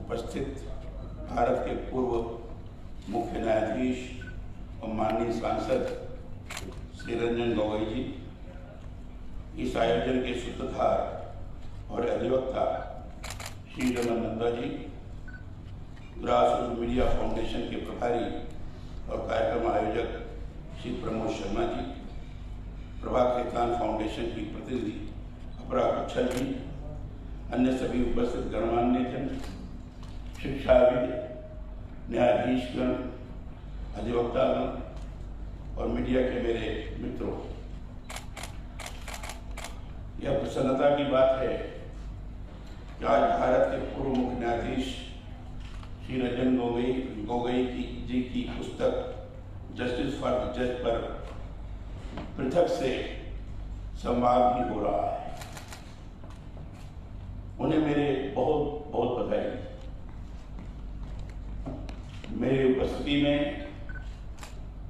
उपस्थित भारत के पूर्व मुख्य न्यायाधीश और माननीय सांसद श्री रंजन गोगोई जी, इस आयोजन के सूत्रधार और अधिवक्ता Shri Raman Nanda ji, grassroot media foundation के प्रभारी और कार्यक्रम आयोजक श्री प्रमोद शर्मा जी, प्रभा खेतान फाउंडेशन की प्रतिनिधि अपरा कुच्छल जी, अन्य सभी उपस्थित गणमान्य जन, शिक्षाविद, न्यायाधीशगण, अधिवक्तागण और मीडिया के मेरे मित्रों, यह प्रसन्नता की बात है कि आज भारत के पूर्व मुख्य न्यायाधीश श्री रंजन गोगोई जी की पुस्तक जस्टिस फॉर द जज पर पृथक से संवाद भी हो रहा है। उन्हें मेरे बहुत बहुत बधाई। मेरी उपस्थिति में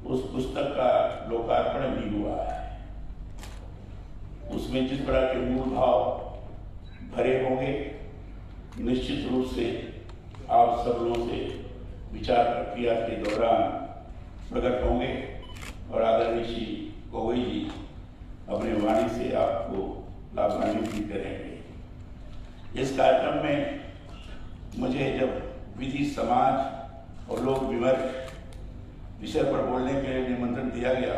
उस पुस्तक का लोकार्पण भी हुआ है। उसमें जिस तरह के मूल भाव भरे होंगे, निश्चित रूप से आप सब लोगों से विचार प्रक्रिया के दौरान प्रकट होंगे और आदरणीय श्री गोगोई जी अपने वाणी से आपको लाभान्वित भी करेंगे। इस कार्यक्रम में मुझे जब विधि, समाज और लोक विमर्श विषय पर बोलने के लिए निमंत्रण दिया गया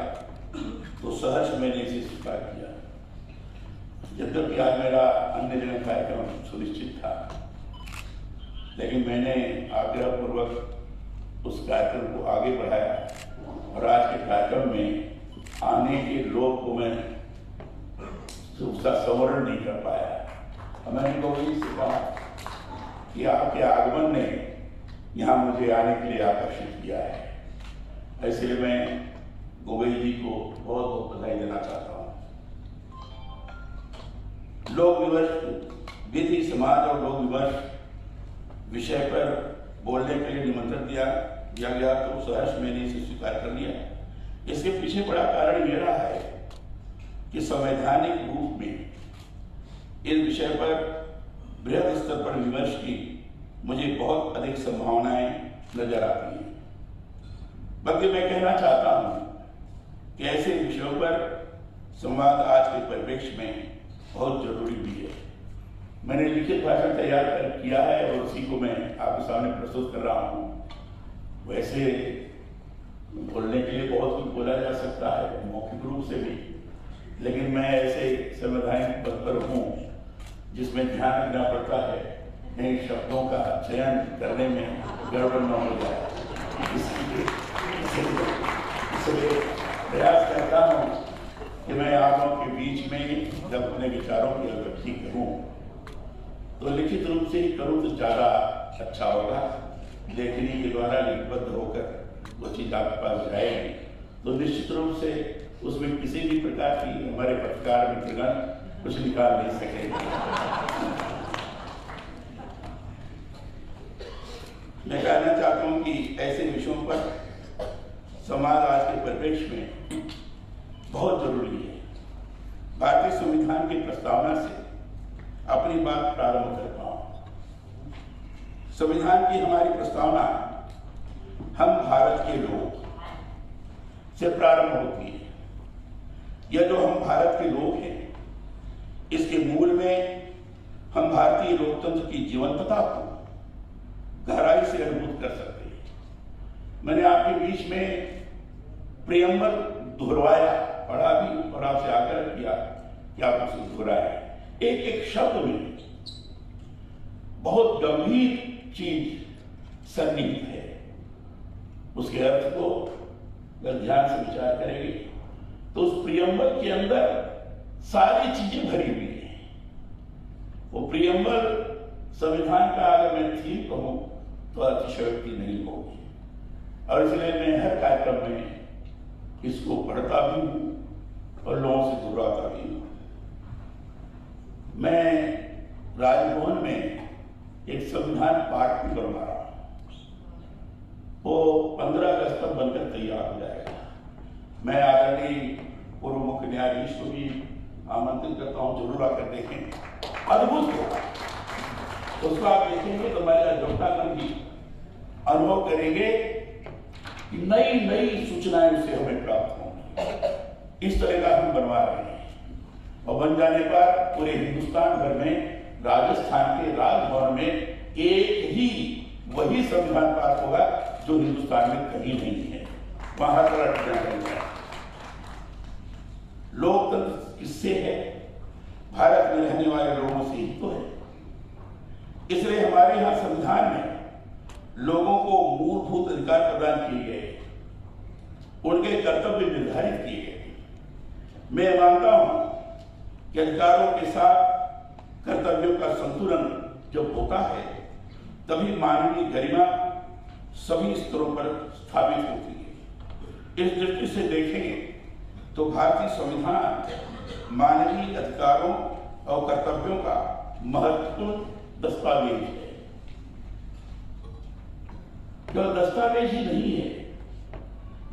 तो सहर्ष मैंने इसे स्वीकार किया। यद्यपि आज मेरा अन्य जगह कार्यक्रम सुनिश्चित था, लेकिन मैंने आग्रहपूर्वक उस कार्यक्रम को आगे बढ़ाया और आज के कार्यक्रम में आने के लोग को मैं उसका संवरण नहीं कर पाया। मैंने गोगोई से कहा कि आपके आगमन ने यहाँ मुझे आने के लिए आकर्षित किया है, इसलिए मैं गोगोई जी को बहुत बहुत बधाई देना चाहता हूँ। लोक विमर्श, विधि, समाज और लोक विमर्श विषय पर बोलने के लिए निमंत्रण दिया गया तो सहर्ष मैंने इसे स्वीकार कर लिया। इसके पीछे बड़ा कारण यह रहा है कि संवैधानिक रूप में इस विषय पर बृहद स्तर पर विमर्श की मुझे बहुत अधिक संभावनाएं नजर आती हैं। बल्कि मैं कहना चाहता हूं कि ऐसे विषयों पर संवाद आज के परिप्रेक्ष्य में बहुत जरूरी भी है। मैंने लिखित भाषण तैयार किया है और उसी को मैं आपके सामने प्रस्तुत कर रहा हूं। वैसे बोलने के लिए बहुत कुछ बोला जा सकता है, मौखिक रूप से भी, लेकिन मैं ऐसे संवैधानिक पद पर हूँ जिसमें ध्यान रखना पड़ता है नए शब्दों का चयन करने में गड़बड़ न हो जाए। इसलिए प्रयास करता हूँ कि मैं आप लोगों के बीच में जब अपने विचारों की अभिव्यक्ति करूँ तो लिखित रूप से ही करूँ तो ज़्यादा अच्छा होगा। लेखनी के द्वारा लिपिबद्ध होकर वो चीज़ आपके पास जाएगी तो निश्चित रूप से उसमें किसी भी प्रकार की हमारे पत्रकार मित्रगण कुछ निकाल नहीं सकेंगे। मैं कहना चाहता हूं कि ऐसे विषयों पर समाज आज के परिप्रेक्ष्य में बहुत जरूरी है। भारतीय संविधान की प्रस्तावना से अपनी बात प्रारंभ करता हूं। संविधान की हमारी प्रस्तावना हम भारत के लोग से प्रारंभ होती है। यह जो हम भारत के लोग हैं, इसके मूल में हम भारतीय लोकतंत्र की जीवंतता को गहराई से अनुभूत कर सकते हैं। मैंने आपके बीच में प्रियम्बल दोहराया, पढ़ा भी और आपसे आग्रह किया कि आप उसे दोहराएं। एक एक शब्द में बहुत गंभीर चीज सन्निहित है। उसके अर्थ को अगर ध्यान से विचार करेंगे तो उस प्रियम्बल के अंदर सारी चीजें भरी हुई हैं। वो प्रियम्बल संविधान का अगर मैं थीम कहूं तो अतिशयोक्ति नहीं होगी और इसलिए मैं हर कार्यक्रम में इसको पढ़ता भी हूं और लोगों से दोहराता भी हूं। मैं राजभवन में एक संविधान पाठ भी करवा रहा हूं। वो 15 अगस्त तक बनकर तैयार हो जाएगा। मैं आदरणीय पूर्व मुख्य न्यायाधीश को भी आमंत्रित करता हूं, जरूर आकर देखें। अद्भुत होगा। उसको आप देखेंगे तो हमारे अध्यापक भी अनुभव करेंगे कि नई नई सूचनाएं उससे हमें प्राप्त होंगी। इस तरह का हम बनवा रहे हैं और बन जाने पर पूरे हिंदुस्तान भर में राजस्थान के राजभवन में एक ही वही संविधान पास होगा जो हिंदुस्तान में कहीं नहीं है। वहां हर तरह लोकतंत्र किससे है? भारत में रहने वाले लोगों से ही तो है। इसलिए हमारे यहाँ संविधान में लोगों को मूलभूत अधिकार प्रदान किए गए, उनके कर्तव्य निर्धारित किए गए। मैं मानता हूं कि अधिकारों के साथ कर्तव्यों का संतुलन जब होता है तभी मानवीय गरिमा सभी स्तरों पर स्थापित होती है। इस दृष्टि से देखेंगे तो भारतीय संविधान मानवीय अधिकारों और कर्तव्यों का महत्वपूर्ण दस्तावेज है। जो दस्तावेज ही नहीं है,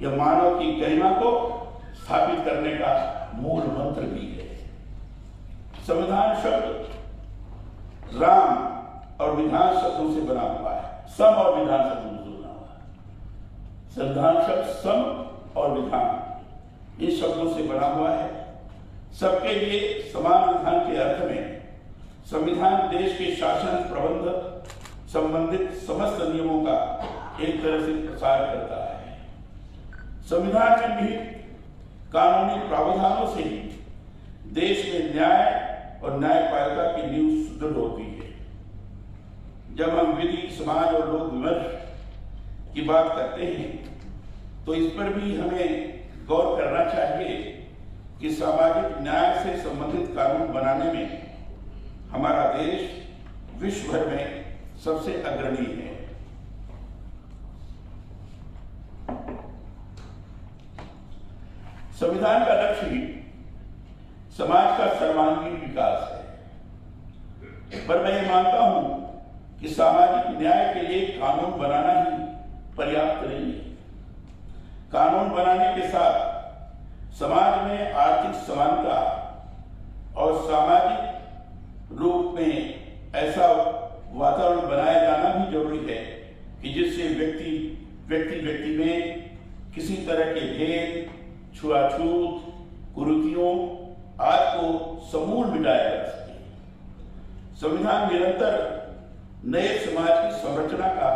यह मानव की गरिमा को स्थापित करने का मूल मंत्र भी है। संविधान शब्द राम और विधान शब्दों से बना हुआ है। सम और विधान शब्दों से बना हुआ है। संविधान शब्द सम और विधान इन शब्दों से बना हुआ है। सबके लिए समान विधान के अर्थ में संविधान देश के शासन प्रबंध संबंधित समस्त नियमों का एक तरह से प्रसार करता है। संविधान में निहित कानूनी प्रावधानों से ही देश में न्याय और न्यायपालिका की नींव सुदृढ़ होती है। जब हम विधि, समाज और लोक विमर्श की बात करते हैं तो इस पर भी हमें गौर करना चाहिए कि सामाजिक न्याय से संबंधित कानून बनाने में हमारा देश विश्व भर में सबसे अग्रणी है। संविधान का लक्ष्य ही समाज का सर्वांगीण विकास है, पर मैं ये मानता हूं कि सामाजिक न्याय के लिए कानून बनाना ही पर्याप्त नहीं है। कानून बनाने के साथ समाज में आर्थिक समानता और सामाजिक रूप में ऐसा वातावरण बनाया जाना भी जरूरी है कि जिससे व्यक्ति में किसी तरह के भेद, छुआछूत, कुरीतियों आदि को समूल मिटाया जा सके। संविधान निरंतर नए समाज की संरचना का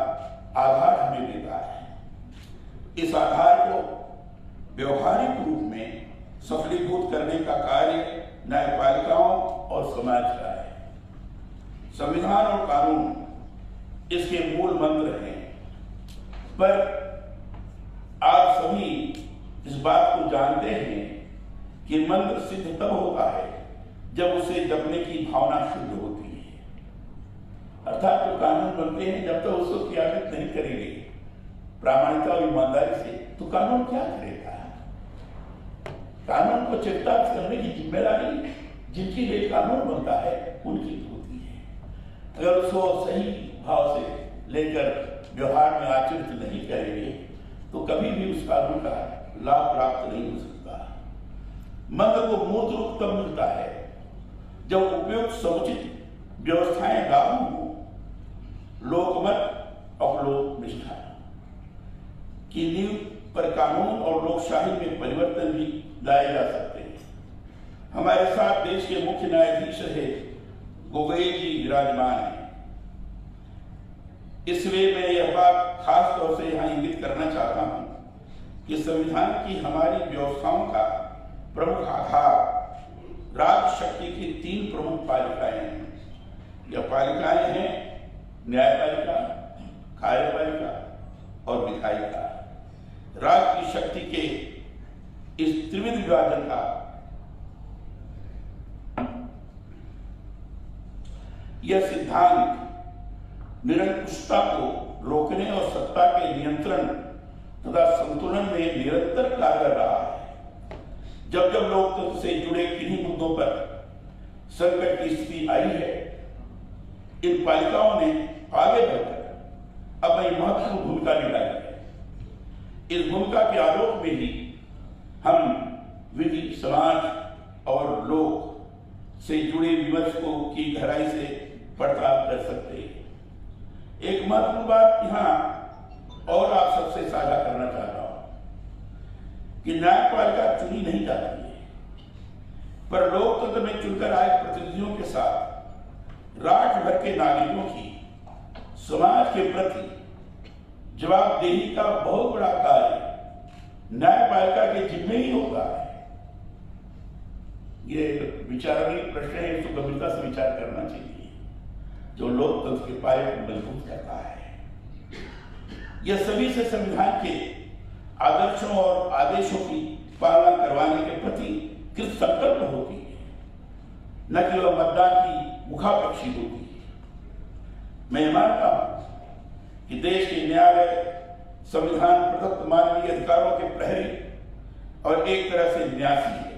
आधार हमें देता है। इस आधार को व्यवहारिक रूप में सफलीभूत करने का कार्य न्यायपालिकाओं और समाज का है। संविधान और कानून इसके मूल मंत्र हैं, पर आप सभी इस बात को जानते हैं कि मंत्र सिद्ध तब होता है जब उसे जपने की भावना शुद्ध होती है। अर्थात जो कानून बनते हैं जब तक तो उसको क्रियान्वित नहीं करेंगे प्रामाणिकता और ईमानदारी से, तो कानून क्या करेगा? कानून को चरितार्थ करने की जिम्मेदारी जिनकी लिए कानून बनता है उनकी होती है। अगर उसको सही भाव से लेकर व्यवहार में आचरित नहीं करेंगे तो कभी भी उस कानून का लाभ प्राप्त नहीं हो सकता। मंत्र को मूर्त रूप तब मिलता है जब उपयुक्त समुचित व्यवस्थाएं लागू हो। लोकमत और लोक निष्ठा की नींव पर कानून और लोकशाही में परिवर्तन भी लाए जा सकते हैं। हमारे साथ देश के मुख्य न्यायाधीश रहे गोगोई जी विराजमान हैं। इसलिए मैं यह बात खास तौर से यहाँ इंगित करना चाहता हूँ कि संविधान की हमारी व्यवस्थाओं का प्रमुख आधार राज्य शक्ति की 3 प्रमुख पालिकाएं हैं। यह पालिकाएं हैं न्यायपालिका, कार्यपालिका और विधायिका। राज्य की शक्ति के इस त्रिविध विभाजन का यह सिद्धांत निरंकुशता को रोकने और सत्ता के नियंत्रण तथा संतुलन में निरंतर कारगर रहा है। जब जब लोकतंत्र से जुड़े किन्हीं मुद्दों पर संकट की स्थिति आई है, इन पालिकाओं ने आगे बढ़कर अपनी महत्वपूर्ण भूमिका निभाई है। इस भूमिका के आलोक में ही हम विधि, समाज और लोक से जुड़े विमर्श को की गहराई से पड़ताल कर सकते हैं। एक महत्वपूर्ण बात यहाँ और आप सबसे साझा करना चाहता हूं कि न्यायपालिका चुनी नहीं जाती है, पर लोकतंत्र में चुनकर आए प्रतिनिधियों के साथ राष्ट्र भर के नागरिकों की समाज के प्रति जवाबदेही का बहुत बड़ा कार्य न्यायपालिका के जिम्मे ही होता है। ये विचारणीय प्रश्न है, इसको गंभीरता से विचार करना चाहिए, जो लोकतंत्र के पाये को मजबूत करता है। यह सभी से संविधान के आदर्शों और आदेशों की पालना करवाने के प्रति कृत संकल्प होती है, न कि वह मतदान की मुखापेक्षी होती है। मैं मानता हूं कि देश के न्यायालय संविधान प्रदत्त मानवीय अधिकारों के प्रहरी और एक तरह से न्यासी है।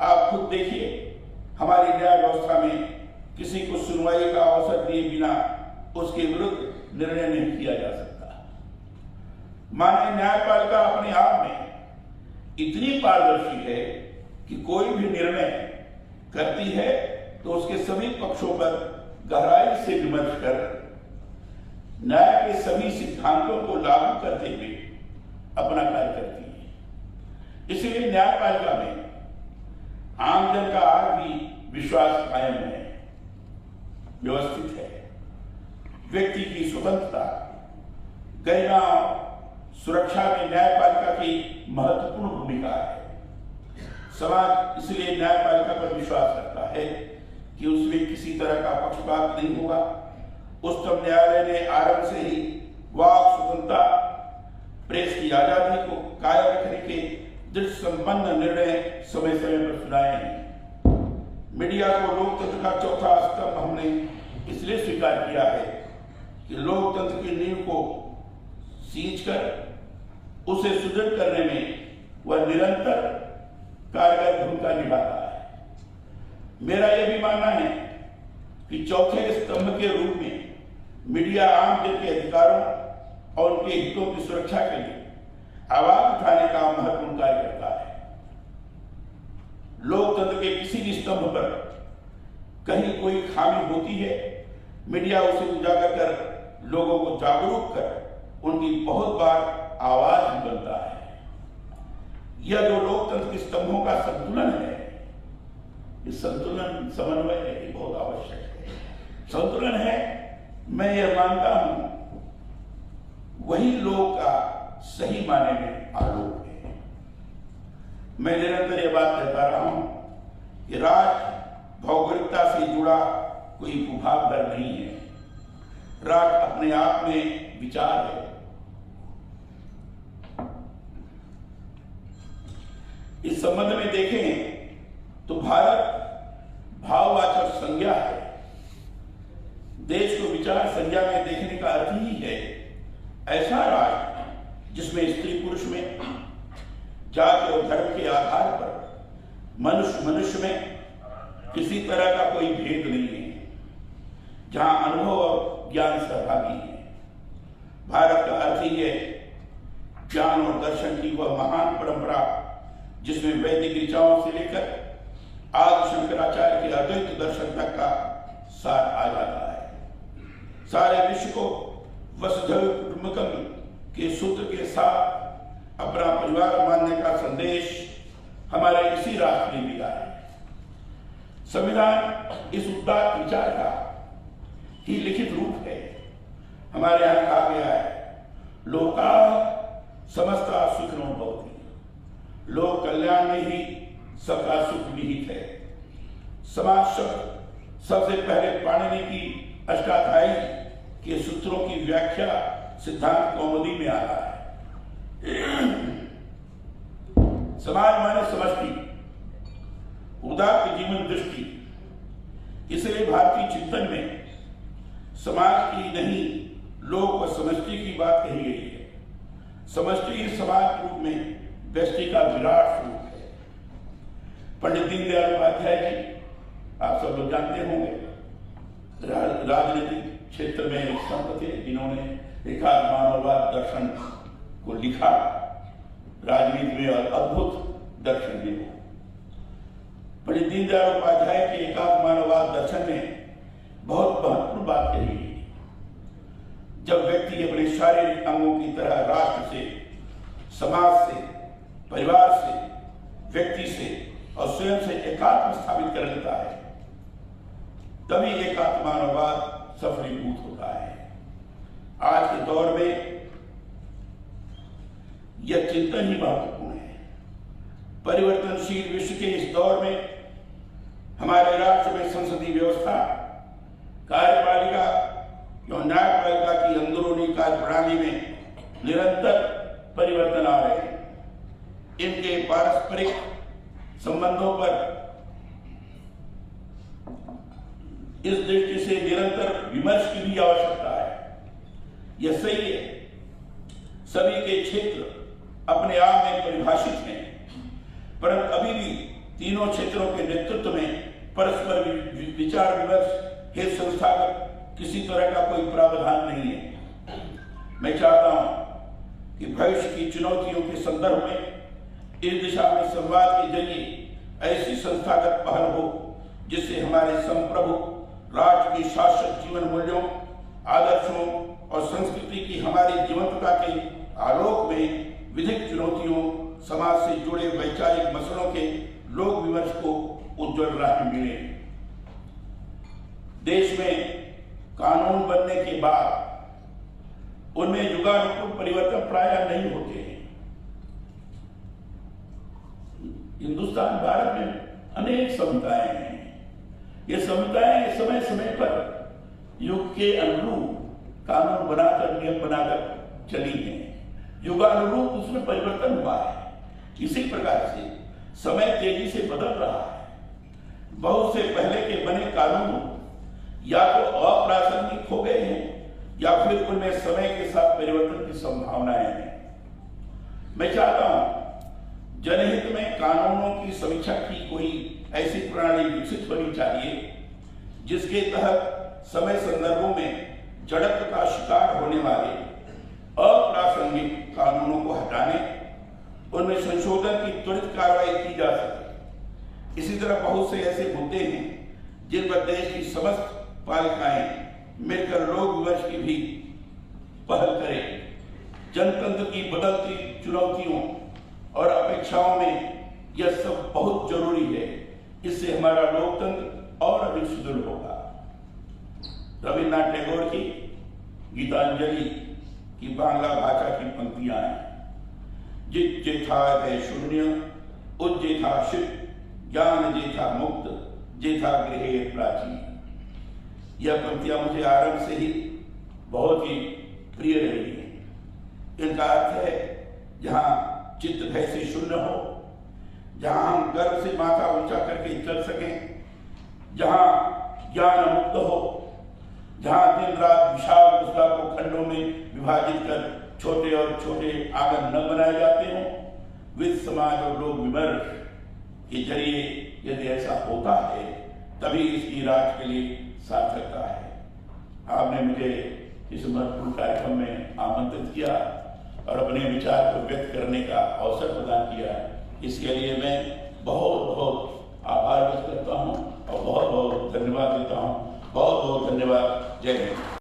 आप खुद देखिए, हमारी न्याय व्यवस्था में किसी को सुनवाई का अवसर दिए बिना उसके विरुद्ध निर्णय नहीं किया जा सकता। माननीय न्यायपालिका अपने आप में इतनी पारदर्शी है कि कोई भी निर्णय करती है तो उसके सभी पक्षों पर गहराई से विमर्श कर न्याय के सभी सिद्धांतों को लागू करते हुए अपना कार्य करती है। इसलिए न्यायपालिका में आमजन का आज भी विश्वास कायम है, व्यवस्थित है। व्यक्ति की स्वतंत्रता, गरिमा, सुरक्षा में न्यायपालिका की महत्वपूर्ण भूमिका है। समाज इसलिए न्यायपालिका पर विश्वास रखता है कि उसमें किसी तरह का पक्षपात नहीं होगा। उच्चतम न्यायालय ने आरंभ से ही वाक स्वतंत्रता, प्रेस की आजादी को कायम रखने के दृढ़ संपन्न निर्णय समय समय पर सुनाए हैं। मीडिया को लोकतंत्र का चौथा स्तंभ हमने इसलिए स्वीकार किया है कि लोकतंत्र की नींव को सींचकर उसे सुदृढ़ करने में वह निरंतर कारगर भूमिका निभाता है। मेरा यह भी मानना है कि चौथे स्तंभ के रूप में मीडिया आम जन के अधिकारों और उनके हितों की सुरक्षा के लिए आवाज उठाने का महत्वपूर्ण कार्य करता है। लोकतंत्र के किसी भी स्तंभ पर कहीं कोई खामी होती है, मीडिया उसे उजागर कर लोगों को जागरूक कर उनकी बहुत बार आवाज भी बनता है। यह जो लोकतंत्र के स्तंभों का संतुलन है, ये संतुलन समन्वय है, ये बहुत आवश्यक है। संतुलन है, मैं यह मानता हूं, वही लोक का सही माने में आलोक है। मैं निरंतर यह बात कहता रहा हूं कि राष्ट्र भौगोलिकता से जुड़ा कोई भूभाग दर नहीं है। राष्ट्र अपने आप में विचार है। इस संबंध में देखें तो भारत भाववाचक संज्ञा है। देश को विचार संज्ञा में देखने का अर्थ ही है ऐसा राष्ट्र जिसमें स्त्री पुरुष में, जाति और धर्म के आधार पर मनुष्य में किसी तरह का कोई भेद नहीं है, जहां अनुभव और ज्ञान सहभागी है। भारत का अर्थ ही है ज्ञान और दर्शन की वह महान परंपरा जिसमें वैदिक ऋचाओं से लेकर आदि शंकराचार्य के अद्वैत दर्शन तक का सार आ जाता है। सारे विश्व को वसुधैव कुटुंबकम के सूत्र के साथ अपना परिवार मानने का संदेश हमारे इसी राष्ट्र ने दिया है। संविधान इस उदात्त विचार का ही लिखित रूप है। हमारे यहां कहा गया है, लोका समस्ता सुखिनो भवति, लोक कल्याण में ही सबका सुख निहित है। समाज शब्द सबसे पहले पाणिनि की अष्टाध्यायी के सूत्रों की व्याख्या सिद्धांत कौमुदी में आता है। समाज माने समष्टि, उदात्त जीवन दृष्टि। इसलिए भारतीय चिंतन में समाज की नहीं, लोक व समष्टि की बात कही गई है। समष्टि समाज रूप में व्यष्टि का विराट स्वरूप है। पंडित दीनदयाल उपाध्याय जी, आप सब लोग जानते होंगे, राजनीतिक क्षेत्र में एक संत थे जिन्होंने एकात्म मानववाद दर्शन को लिखा। राजनीति में और अद्भुत दर्शन दिया। पंडित दीनदयाल उपाध्याय के एकात्म मानववाद दर्शन में बहुत महत्वपूर्ण बात कही गई। शारीरिक अंगों की तरह राष्ट्र से, समाज से, परिवार से, व्यक्ति से और स्वयं से एकात्म स्थापित कर लेता है, तभी एकात्म मानववाद सफलीभूत होता है। आज के दौर में यह चिंतन ही महत्वपूर्ण है। परिवर्तनशील विश्व के इस दौर में हमारे राष्ट्र में संसदीय व्यवस्था, कार्यपालिका एवं न्यायपालिका की अंदरूनी कार्य प्रणाली में निरंतर परिवर्तन आ रहे हैं। इनके पारस्परिक संबंधों पर इस दृष्टि से निरंतर विमर्श की भी आवश्यकता है। यह सही है, सभी के क्षेत्र अपने आप में परिभाषित हैं, परंतु अभी भी तीनों क्षेत्रों के नेतृत्व में परस्पर विचार विमर्श हेतु संस्थागत किसी तरह का कोई प्रावधान नहीं है। मैं चाहता हूं कि भविष्य की चुनौतियों के संदर्भ में इस दिशा में संवाद के जरिए ऐसी संस्थागत पहल हो जिससे हमारे संप्रभु राष्ट्र की शाश्वत जीवन मूल्यों, आदर्शों और संस्कृति की हमारी जीवंतता के आलोक में विधिक चुनौतियों, समाज से जुड़े वैचारिक मसलों के लोक विमर्श को उज्जवल राह मिले। देश में कानून बनने के बाद उनमें युगानुकूल परिवर्तन प्रायः नहीं होते हैं। हिंदुस्तान, भारत में अनेक संहिताएं हैं। ये संहिताएं समय समय पर युग के अनुरूप कानून बनाकर, नियम बनाकर चली हैं। युगानुरूप उसमें परिवर्तन हुआ है। इसी प्रकार से समय तेजी से बदल रहा है। बहुत से पहले के बने कानून या तो अप्रासंगिक हो गए हैं या फिर उनमें समय के साथ परिवर्तन की संभावनाएं हैं। मैं चाहता हूं जनहित में कानूनों की समीक्षा की कोई ऐसी प्रणाली विकसित होनी चाहिए जिसके तहत समय संदर्भों में जड़त्व का शिकार होने वाले अप्रासंगिक कानूनों को हटाने, उनमें संशोधन की त्वरित कार्रवाई की जा सके। इसी तरह बहुत से ऐसे मुद्दे हैं जिन पर देश की समस्त पालिकाएं मिलकर लोक विमर्श की भी पहल करें। जनतंत्र की बदलती चुनौतियों और अपेक्षाओं में यह सब बहुत जरूरी है। इससे हमारा लोकतंत्र और अधिक सुदृढ़ होगा। रविन्द्रनाथ टैगोर की गीतांजलि की बांग्ला भाषा की पंक्तियां हैं। जित जेठा है शून्य, उज्जेठा शिव, ज्ञान जेठा मुक्त, जेठा गृह प्राचीन। यह पंक्तियां मुझे आरंभ से ही बहुत ही प्रिय रही है। इनका अर्थ है जहां चित्त भय से शून्य हो, जहां हम गर्व से माथा ऊंचा करके चल सकें, जहां ज्ञान मुक्त हो, जहां दिन रात विशाल पुस्तका को खंडों में विभाजित कर छोटे और छोटे आंगन न बनाए जाते हों, विद समाज और लोक विमर्श के जरिए यदि ऐसा होता है तभी इसकी राष्ट्र के लिए सार्थकता है। आपने मुझे इस महत्वपूर्ण कार्यक्रम में आमंत्रित किया और अपने विचार को व्यक्त करने का अवसर प्रदान किया। इसके लिए मैं बहुत बहुत आभार व्यक्त करता हूँ और बहुत बहुत धन्यवाद देता हूँ। बहुत बहुत धन्यवाद। जय हिंद।